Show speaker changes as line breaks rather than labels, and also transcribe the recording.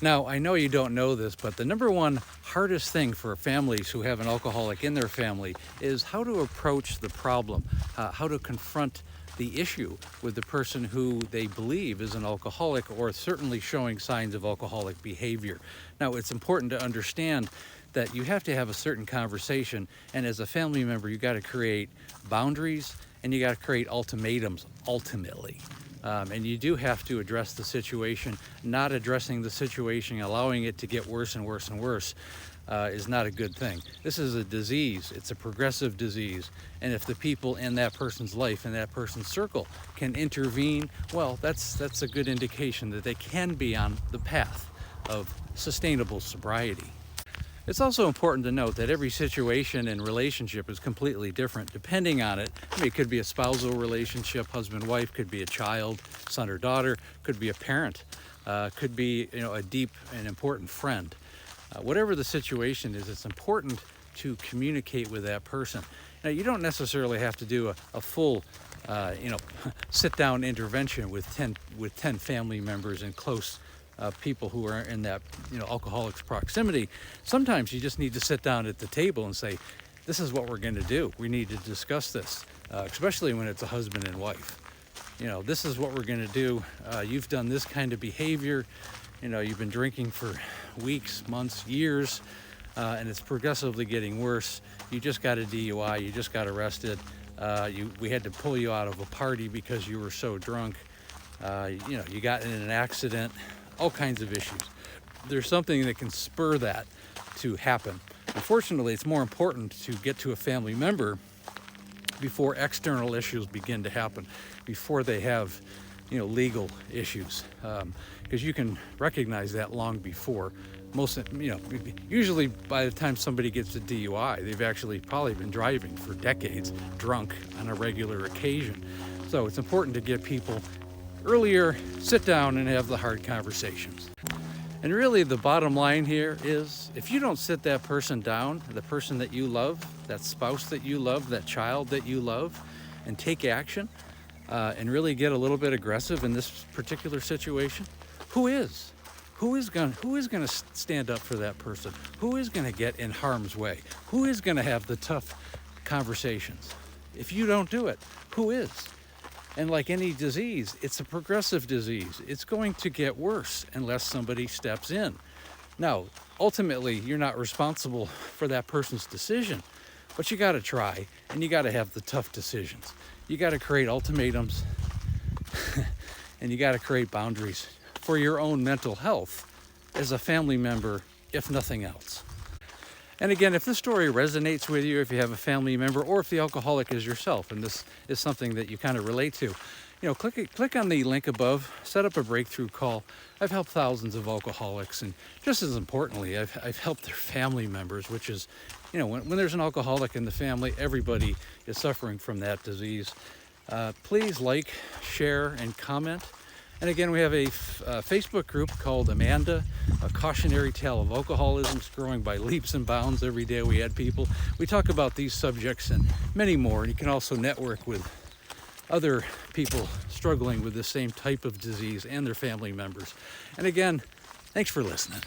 Now, I know you don't know this, but the number one hardest thing for families who have an alcoholic in their family is how to approach the problem, how to confront the issue with the person who they believe is an alcoholic or certainly showing signs of alcoholic behavior. Now, it's important to understand that you have to have a certain conversation, and as a family member, you got to create boundaries and you got to create ultimatums ultimately. And you do have to address the situation. Not addressing the situation, allowing it to get worse and worse and worse, is not a good thing. This is a disease. It's a progressive disease. And if the people in that person's life, in that person's circle, can intervene, well, that's a good indication that they can be on the path of sustainable sobriety. It's also important to note that every situation and relationship is completely different depending on it. I mean, it could be a spousal relationship, husband-wife, could be a child, son or daughter, could be a parent, could be a deep and important friend. Whatever the situation is, it's important to communicate with that person. Now, you don't necessarily have to do a full sit-down intervention with 10 family members and close people who are in that alcoholic's proximity. Sometimes you just need to sit down at the table and say, this is what we're going to do. We need to discuss this, especially when it's a husband and wife. This is what we're going to do. You've done this kind of behavior. You've been drinking for weeks, months, years, and it's progressively getting worse. You just got a DUI. You just got arrested. We had to pull you out of a party because you were so drunk. You got in an accident. All kinds of issues. There's something that can spur that to happen. Unfortunately, it's more important to get to a family member before external issues begin to happen, before they have legal issues, because you can recognize that long before. Usually by the time somebody gets a DUI, they've actually probably been driving for decades, drunk on a regular occasion. So it's important to get people earlier, sit down and have the hard conversations. And really the bottom line here is, if you don't sit that person down, the person that you love, that spouse that you love, that child that you love, and take action, and really get a little bit aggressive in this particular situation, who is going to stand up for that person? Who is going to get in harm's way? Who is going to have the tough conversations? If you don't do it, who is? And like any disease, it's a progressive disease. It's going to get worse unless somebody steps in. Now, ultimately, you're not responsible for that person's decision, but you got to try, and you got to have the tough decisions. You got to create ultimatums, and you got to create boundaries for your own mental health as a family member, if nothing else. And again, if this story resonates with you, if you have a family member, or if the alcoholic is yourself, and this is something that you kind of relate to, click on the link above, set up a breakthrough call. I've helped thousands of alcoholics, and just as importantly, I've helped their family members, which is, when there's an alcoholic in the family, everybody is suffering from that disease. Please like, share, and comment. And again, we have a Facebook group called Amanda, a cautionary tale of alcoholism. It's growing by leaps and bounds. Every day we add people. We talk about these subjects and many more. And you can also network with other people struggling with the same type of disease and their family members. And again, thanks for listening.